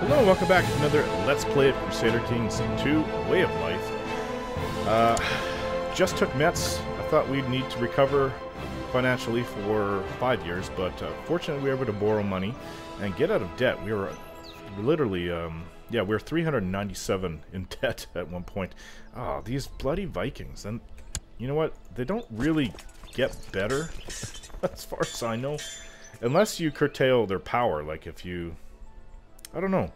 Hello and welcome back to another Let's Play of Crusader Kings 2 Way of Life. Just took Metz. I thought we'd need to recover financially for 5 years, but fortunately we were able to borrow money and get out of debt. We were literally, we were 397 in debt at one point. Oh, these bloody Vikings. And you know what? They don't really get better, as far as I know. Unless you curtail their power, like if you... I don't know.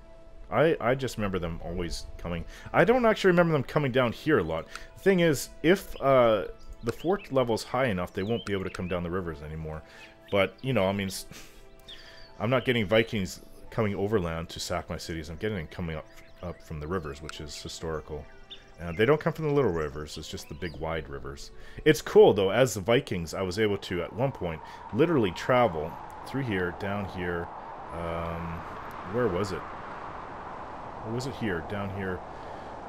I just remember them always coming. I don't actually remember them coming down here a lot. The thing is, if the fort level's high enough, they won't be able to come down the rivers anymore. But, you know, I mean, I'm not getting Vikings coming overland to sack my cities. I'm getting them coming up from the rivers, which is historical. And they don't come from the little rivers, it's just the big wide rivers. It's cool, though, as the Vikings, I was able to, at one point, literally travel through here, down here, where was it? Or was it here? Down here.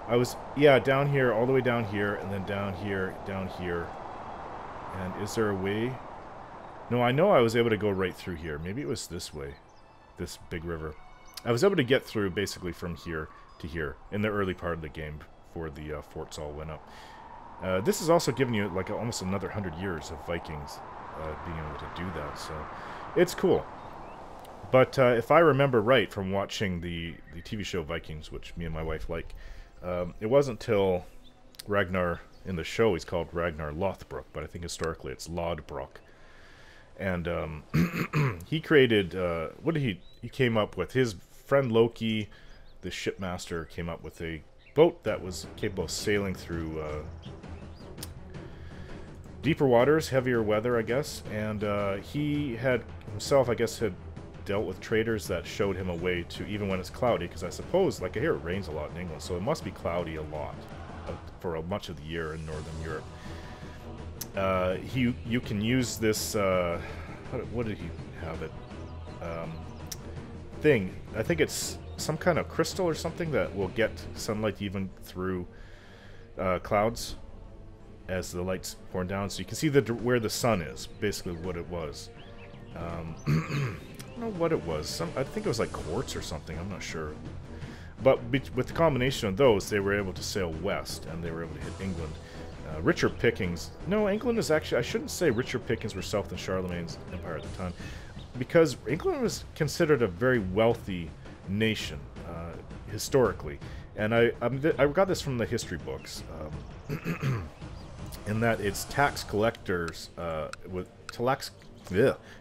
I was, yeah, down here, all the way down here, and then down here, down here. And is there a way? No, I know I was able to go right through here. Maybe it was this way. This big river. I was able to get through basically from here to here in the early part of the game before the forts all went up. This is also giving you like almost another 100 years of Vikings being able to do that, so it's cool. But if I remember right from watching the TV show Vikings, which me and my wife like, it wasn't until Ragnar, in the show he's called Ragnar Lothbrok, but I think historically it's Lodbrok. And he created, what did he came up with, his friend Loki, the shipmaster, came up with a boat that was capable of sailing through deeper waters, heavier weather, I guess, and he had himself, I guess, had dealt with traders that showed him a way to, even when it's cloudy, because I suppose, like I hear it rains a lot in England, so it must be cloudy a lot for much of the year in Northern Europe. You can use this, what did he have it, thing, I think it's some kind of crystal or something that will get sunlight even through clouds as the light's pouring down, so you can see where the sun is, basically what it was. I don't know what it was. I think it was like quartz or something. I'm not sure. But with the combination of those, they were able to sail west, and they were able to hit England. Richer pickings. No, England is actually... I shouldn't say richer pickings were south than Charlemagne's empire at the time, because England was considered a very wealthy nation historically. And I got this from the history books, in that its tax collectors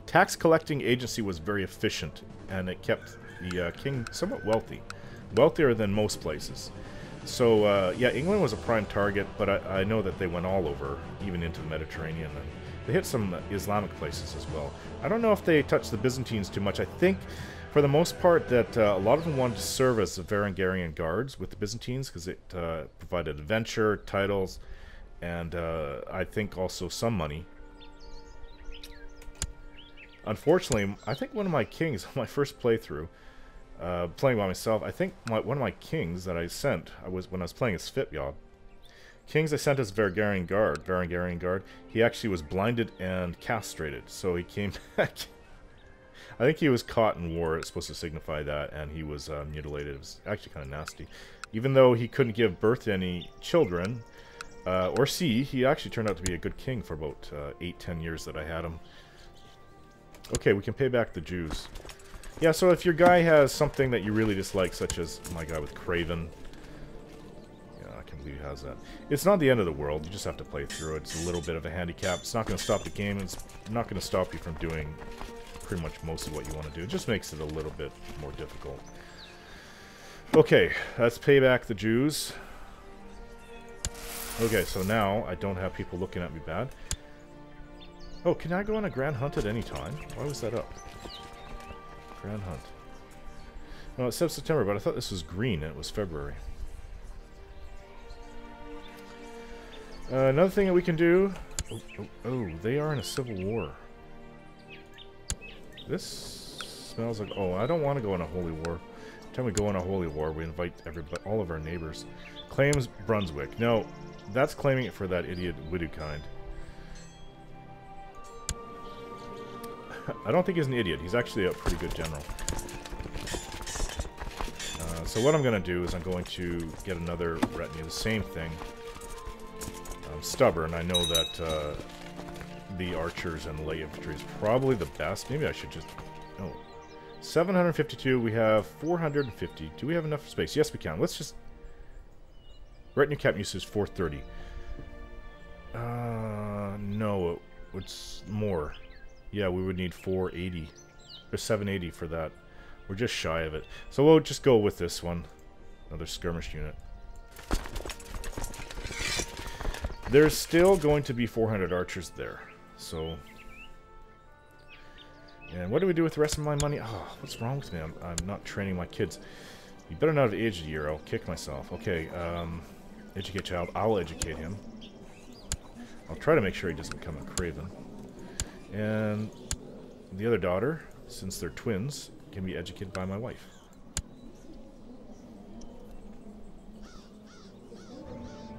tax collecting agency was very efficient, and it kept the king somewhat wealthy, wealthier than most places. So yeah, England was a prime target, but I know that they went all over, even into the Mediterranean, and they hit some Islamic places as well. I don't know if they touched the Byzantines too much. I think for the most part that a lot of them wanted to serve as the Varangarian guards with the Byzantines, because it provided adventure, titles, and I think also some money. Unfortunately, I think one of my kings on my first playthrough, playing by myself, I think one of my kings that I sent, when I was playing as Fitjod, kings I sent as Varangarian guard, he actually was blinded and castrated, so he came back. I think he was caught in war, it's supposed to signify that, and he was mutilated. It was actually kind of nasty. Even though he couldn't give birth to any children, or see, he actually turned out to be a good king for about 8-10 years that I had him. Okay, we can pay back the Jews. Yeah, so if your guy has something that you really dislike, such as my guy with Craven. Yeah, I can't believe he has that. It's not the end of the world, you just have to play through it. It's a little bit of a handicap. It's not going to stop the game, it's not going to stop you from doing pretty much most of what you want to do. It just makes it a little bit more difficult. Okay, let's pay back the Jews. Okay, so now I don't have people looking at me bad. Oh, can I go on a grand hunt at any time? Why was that up? Grand hunt. Well, it said September, but I thought this was green and it was February. Another thing that we can do... Oh, they are in a civil war. This smells like... Oh, I don't want to go on a holy war. Every time we go on a holy war, we invite all of our neighbors. Claims Brunswick. No, that's claiming it for that idiot Widukind. I don't think he's an idiot. He's actually a pretty good general. So what I'm going to do is I'm going to get another retinue, the same thing. I'm stubborn. I know that the archers and light infantry is probably the best. Maybe I should just... Oh. 752. We have 450. Do we have enough space? Yes, we can. Let's just... Retinue cap use is 430. No, it's more. Yeah, we would need 480. Or 780 for that. We're just shy of it. So we'll just go with this one. Another skirmish unit. There's still going to be 400 archers there. So... And what do we do with the rest of my money? Oh, what's wrong with me? I'm not training my kids. You better not have aged a year. I'll kick myself. Okay, educate child. I'll educate him. I'll try to make sure he doesn't become a craven. And the other daughter, since they're twins, can be educated by my wife.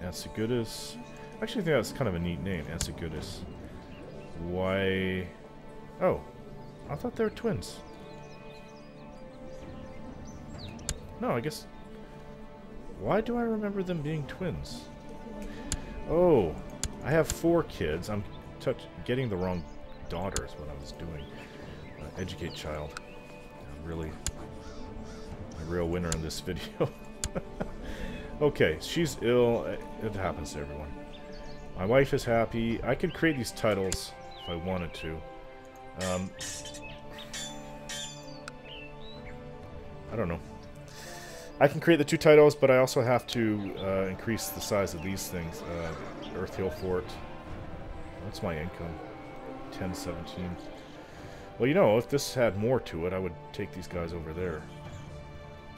Ansigudis. I actually think that's kind of a neat name, Ansigudis. Why... Oh. I thought they were twins. No, I guess... Why do I remember them being twins? Oh, I have 4 kids. I'm getting the wrong daughter is what I was doing. Educate child. I'm really a real winner in this video. Okay, she's ill. It happens to everyone. My wife is happy. I could create these titles if I wanted to. I don't know. I can create the 2 titles, but I also have to increase the size of these things. Earth Hill Fort. What's my income? 1017. Well, you know, if this had more to it, I would take these guys over there.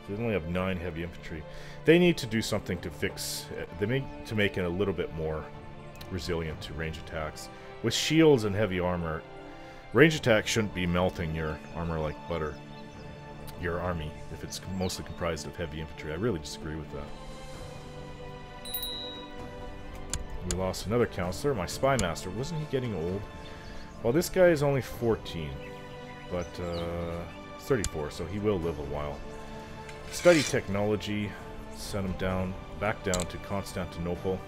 They only have 9 heavy infantry. They need to do something to fix... They need to make it a little bit more resilient to range attacks. With shields and heavy armor, range attack shouldn't be melting your armor like butter. Your army, if it's mostly comprised of heavy infantry. I really disagree with that. We lost another counselor. My spy master, wasn't he getting old? Well, this guy is only 14, but 34, so he will live a while. Study technology, send him back down to Constantinople.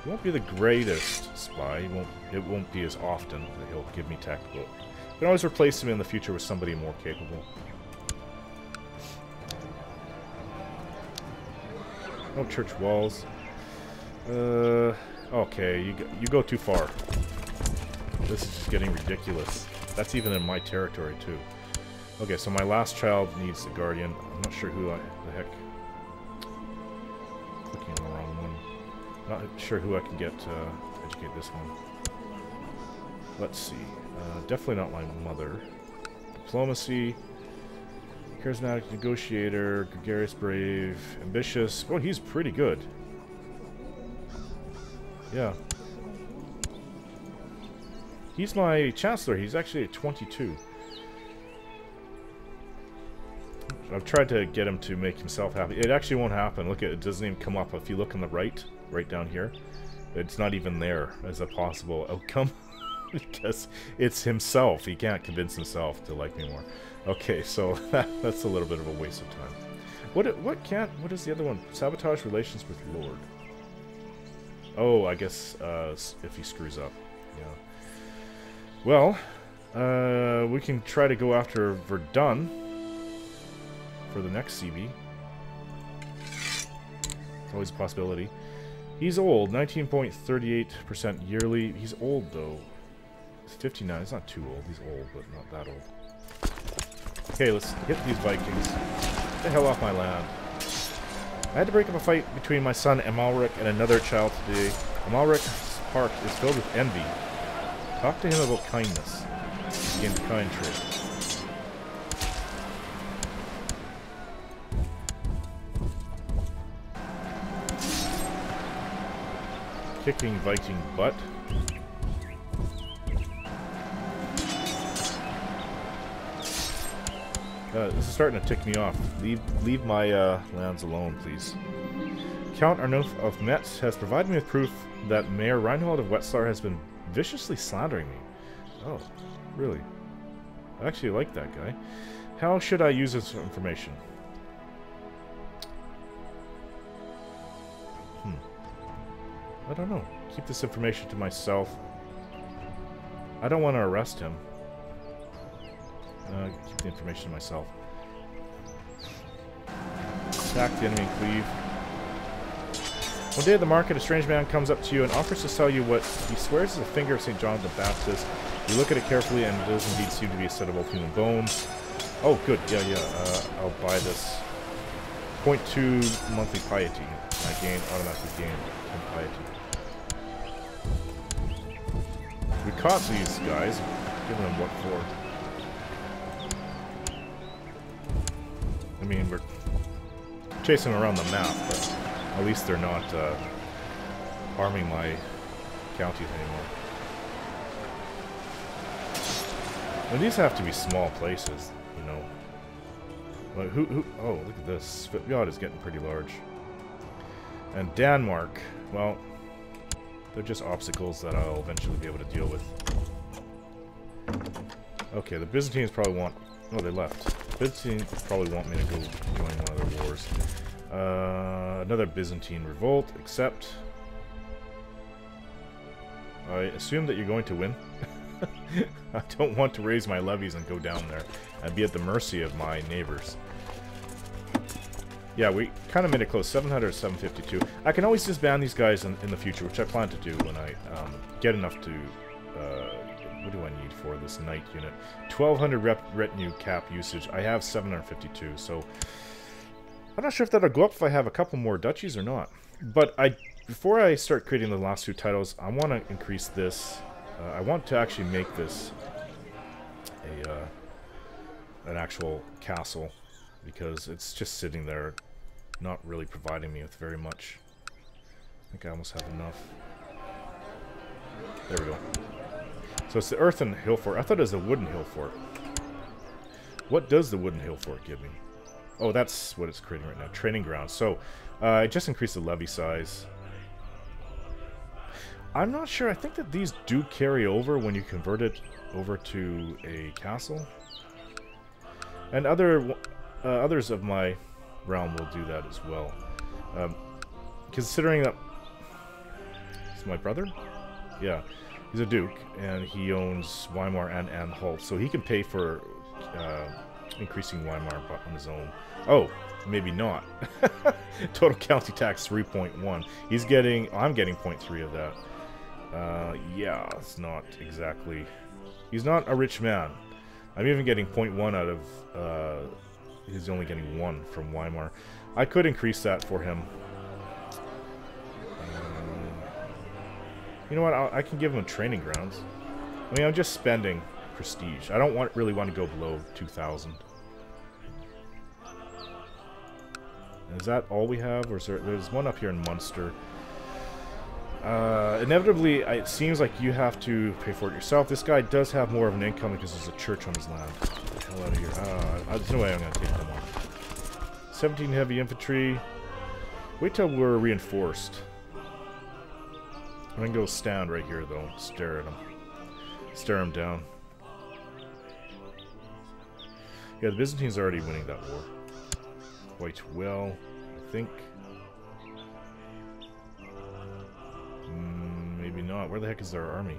He won't be the greatest spy. It won't be as often that he'll give me tactical. You can always replace him in the future with somebody more capable. No church walls. Okay, you go too far. This is just getting ridiculous. That's even in my territory too. Okay, so my last child needs a guardian. I'm not sure who the heck. Clicking on the wrong one. Not sure who I can get to educate this one. Let's see. Definitely not my mother. Diplomacy. Charismatic negotiator. Gregarious, brave, ambitious. Oh, he's pretty good. Yeah. He's my chancellor. He's actually at 22. I've tried to get him to make himself happy. It actually won't happen. Look, it doesn't even come up. If you look on the right down here, it's not even there as a possible outcome. Because it's himself. He can't convince himself to like me more. Okay, so that's a little bit of a waste of time. What is the other one? Sabotage relations with Lord. Oh, I guess if he screws up. Yeah. Well, we can try to go after Verdun for the next CB. It's always a possibility. He's old, 19.38% yearly. He's old though. 59. He's not too old. He's old, but not that old. Okay, let's hit these Vikings. Get the hell off my land. I had to break up a fight between my son Amalric and another child today. Amalric's heart is filled with envy. Talk to him about kindness. Gain the kind trait. Kicking Viking butt. This is starting to tick me off. Leave my lands alone, please. Count Arnulf of Metz has provided me with proof that Mayor Reinhold of Wetzlar has been viciously slandering me. Oh, really? I actually like that guy. How should I use this information? I don't know. Keep this information to myself. I don't want to arrest him. Keep the information to myself. Attack the enemy and cleave. One day at the market, a strange man comes up to you and offers to sell you what he swears is a finger of St. John the Baptist. You look at it carefully, and it does indeed seem to be a set of old human bones. Oh, good. Yeah. I'll buy this. 0.2 monthly piety. I gain, automatically gain 10 piety. We caught these guys. Giving them what for? I mean, we're chasing around the map, but at least they're not harming my counties anymore. And these have to be small places, you know. Like who? Oh, look at this. Svitjod is getting pretty large. And Denmark, well, they're just obstacles that I'll eventually be able to deal with. Okay, the Byzantines probably want... Oh, they left. The Byzantines probably want me to go join one of their wars. Another Byzantine revolt, except... I assume that you're going to win. I don't want to raise my levies and go down there and be at the mercy of my neighbors. Yeah, we kind of made it close. 700, 752. I can always disband these guys in the future, which I plan to do when I get enough to... what do I need for this knight unit? 1200 retinue cap usage. I have 752, so... I'm not sure if that'll go up if I have a couple more duchies or not. But before I start creating the last two titles, I want to increase this. I want to actually make this an actual castle, because it's just sitting there, not really providing me with very much. I think I almost have enough. There we go. So it's the earthen hill fort. I thought it was a wooden hill fort. What does the wooden hill fort give me? Oh, that's what it's creating right now. Training ground. So I just increased the levy size. I'm not sure. I think that these do carry over when you convert it over to a castle. And others of my realm will do that as well. Considering that... He's my brother? Yeah. He's a duke, and he owns Weimar and Anhalt, so he can pay for increasing Weimar on his own. Oh, maybe not. Total county tax 3.1. He's getting... I'm getting 0.3 of that. Yeah, it's not exactly... He's not a rich man. I'm even getting 0.1 out of... he's only getting 1 from Weimar. I could increase that for him. You know what? I can give him training grounds. I mean, I'm just spending prestige. I don't really want to go below 2,000. Is that all we have, or is there's one up here in Munster? Inevitably, it seems like you have to pay for it yourself. This guy does have more of an income because there's a church on his land. Get the hell out of here. There's no way I'm going to take them on. 17 heavy infantry. Wait till we're reinforced. I'm going to go stand right here, though. Stare at him. Stare him down. Yeah, the Byzantines are already winning that war. Quite well, I think. Maybe not. Where the heck is their army?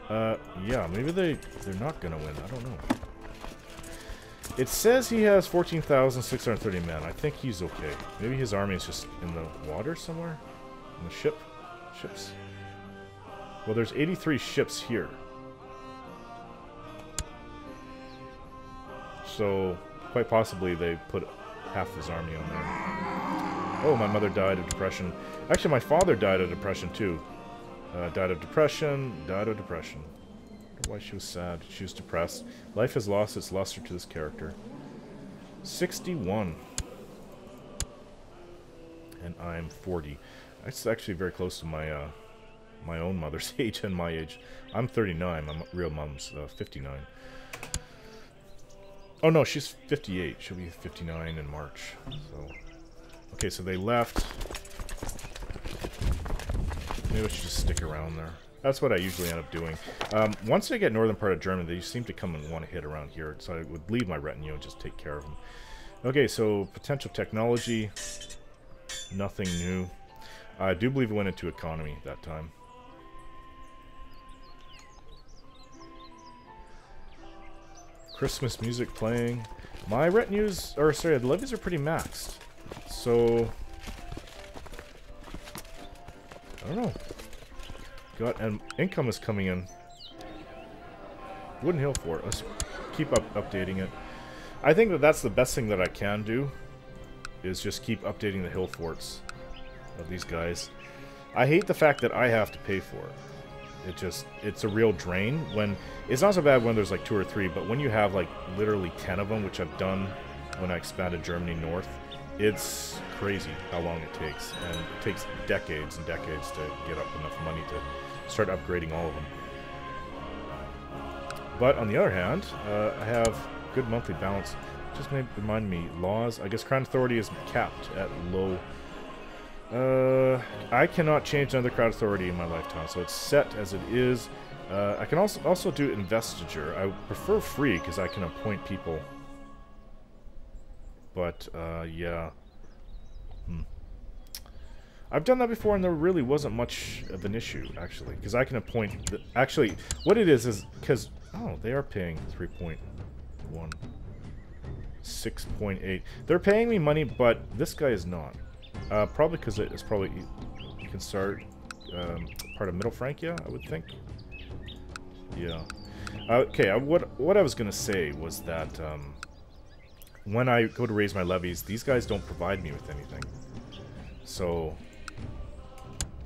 Yeah, maybe they're not gonna win. I don't know. It says he has 14,630 men. I think he's okay. Maybe his army is just in the water somewhere? In the ships? Well, there's 83 ships here. So, quite possibly they put half his army on there. Oh, my mother died of depression. Actually, my father died of depression, too. Died of depression. I wonder why she was sad. She was depressed. Life has lost its luster to this character. 61. And I'm 40. That's actually very close to my my own mother's age and my age. I'm 39. My real mom's 59. Oh no, she's 58. She'll be 59 in March. So, okay, so they left. Maybe I should just stick around there. That's what I usually end up doing. Once I get northern part of Germany, they seem to come and want to hit around here, so I would leave my retinue and just take care of them. Okay, so potential technology. Nothing new. I do believe it went into economy that time. Christmas music playing. My retinues, or sorry, the levies are pretty maxed. So, I don't know. And income is coming in. Wooden Hill Fort. Let's keep updating it. I think that that's the best thing that I can do, is just keep updating the hill forts of these guys. I hate the fact that I have to pay for it. It's a real drain. When it's not so bad when there's like 2 or 3, but when you have like literally 10 of them, which I've done when I expanded Germany north, it's crazy how long it takes, and it takes decades and decades to get up enough money to start upgrading all of them. But on the other hand, I have good monthly balance. Just may remind me, laws. I guess Crown Authority is capped at low. I cannot change another Crown Authority in my lifetime, so it's set as it is. I can also do investiture. I prefer free because I can appoint people. But yeah. I've done that before, and there really wasn't much of an issue, actually, because I can appoint. Actually, what it is because they are paying 3.1, 6.8. They're paying me money, but this guy is not. Probably because it's probably you can start part of Middle Francia, I would think. Yeah. Okay. What I was gonna say was that when I go to raise my levies, these guys don't provide me with anything. So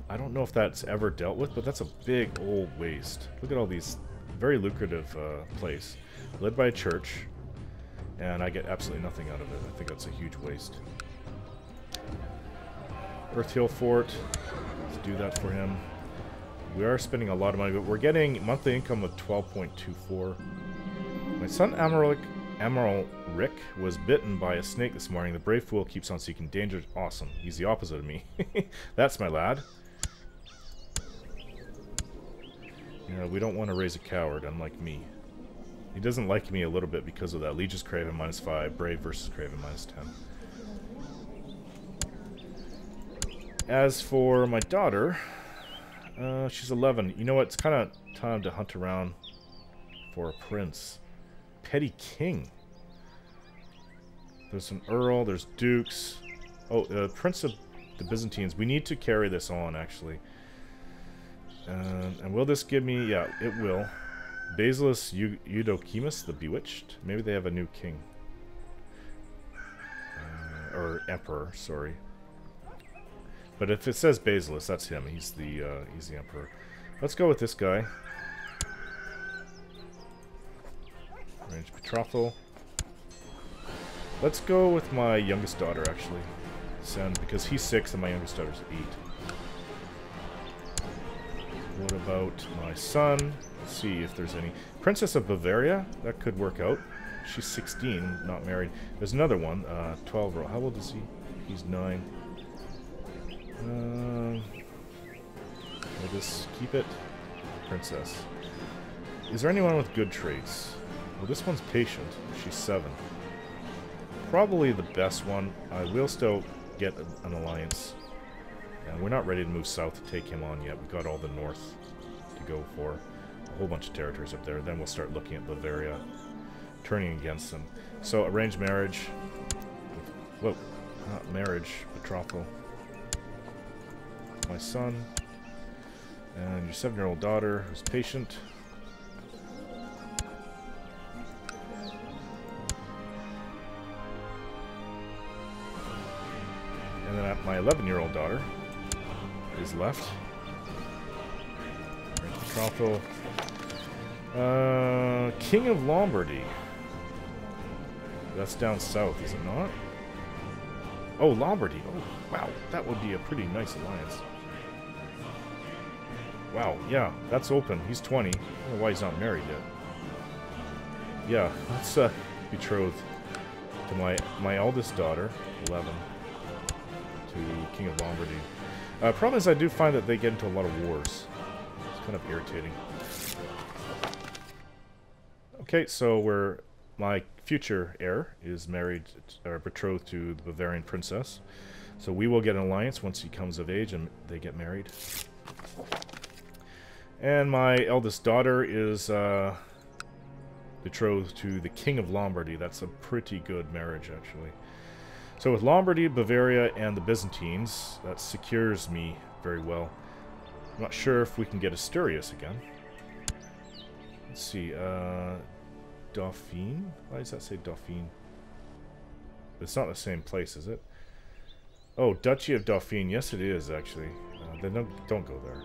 I don't know if that's ever dealt with, but that's a big old waste. Look at all these very lucrative place, led by a church, and I get absolutely nothing out of it. I think that's a huge waste. Earth Hill Fort, let's do that for him. We are spending a lot of money, but we're getting monthly income of 12.24. My son Admiral Rick was bitten by a snake this morning. The brave fool keeps on seeking danger. Awesome. He's the opposite of me. That's my lad. You know, we don't want to raise a coward, unlike me. He doesn't like me a little bit because of that. Legis Craven -5, Brave versus Craven -10. As for my daughter, she's 11. You know what? It's kind of time to hunt around for a prince. Petty King. There's an Earl, there's Dukes. Oh, Prince of the Byzantines. We need to carry this on, actually. And will this give me... Yeah, it will. Basilis Eudokimus, the Bewitched. Maybe they have a new king. Or emperor, sorry. But if it says Basilis, that's him. He's the emperor. Let's go with this guy. Arrange betrothal. Let's go with my youngest daughter, actually. Send, because he's 6 and my youngest daughter's 8. What about my son? Let's see if there's any. Princess of Bavaria? That could work out. She's 16, not married. There's another one, 12. How old is he? He's 9. We'll just keep it. Princess. Is there anyone with good traits? Well, this one's patient. She's 7. Probably the best one. I will still get an alliance. And we're not ready to move south to take him on yet. We've got all the north to go for. A whole bunch of territories up there. Then we'll start looking at Bavaria, turning against them. So, arranged marriage. Whoa. Not marriage. Betrothal. My son. And your 7-year-old daughter, who's patient. And then my 11-year-old daughter is left. Betrothal. King of Lombardy. That's down south, is it not? Oh, Lombardy. Oh, wow. That would be a pretty nice alliance. Wow, yeah, that's open. He's 20. I don't know why he's not married yet. Yeah, let's betroth to my eldest daughter, 11, to King of Lombardy. Problem is I do find that they get into a lot of wars. It's kind of irritating. Okay, so my future heir is married, or betrothed to the Bavarian princess. So we will get an alliance once he comes of age and they get married. And my eldest daughter is betrothed to the King of Lombardy. That's a pretty good marriage, actually. So with Lombardy, Bavaria, and the Byzantines, that secures me very well. I'm not sure if we can get Asturias again. Let's see, Dauphine? Why does that say Dauphine? It's not the same place, is it? Oh, Duchy of Dauphine. Yes, it is, actually. Then don't go there.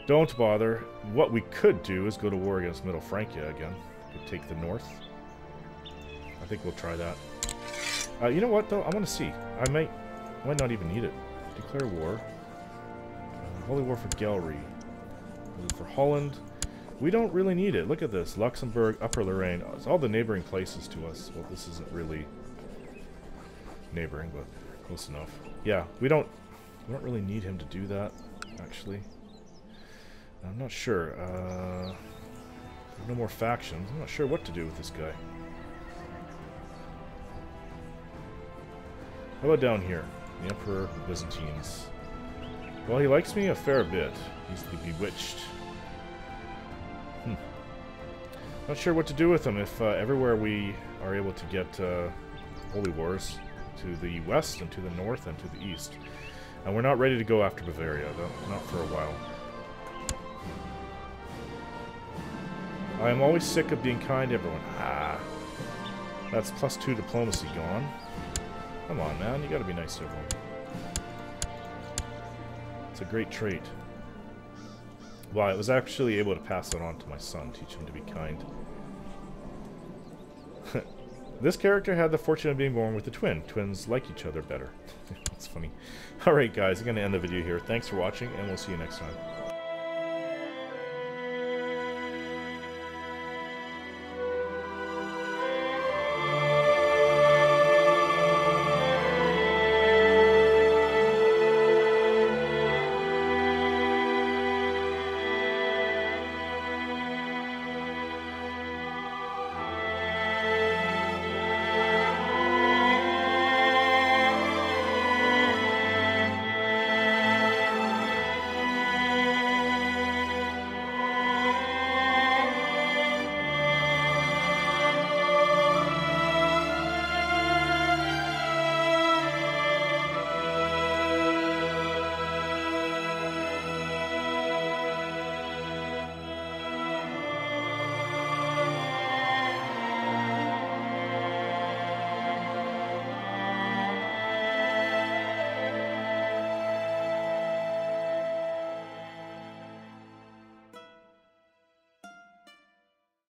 Don't bother. What we could do is go to war against Middle Francia again. We could take the north. I think we'll try that. You know what, though? I want to see. I might not even need it. Declare war. Holy War for Gallery. For Holland. We don't really need it. Look at this. Luxembourg, Upper Lorraine. It's all the neighboring places to us. Well, this isn't really neighboring, but close enough. Yeah, we don't really need him to do that, actually. I'm not sure. No more factions. I'm not sure what to do with this guy. How about down here? The Emperor Byzantines. Well, he likes me a fair bit. He's the Bewitched. Not sure what to do with him if everywhere we are able to get holy wars to the west and to the north and to the east. And we're not ready to go after Bavaria, though. Not for a while. I am always sick of being kind to everyone. Ah. That's +2 diplomacy gone. Come on, man. You gotta be nice to everyone. It's a great trait. Well, I was actually able to pass that on to my son, teach him to be kind. This character had the fortune of being born with a twin. Twins like each other better. That's funny. Alright guys, I'm going to end the video here. Thanks for watching, and we'll see you next time.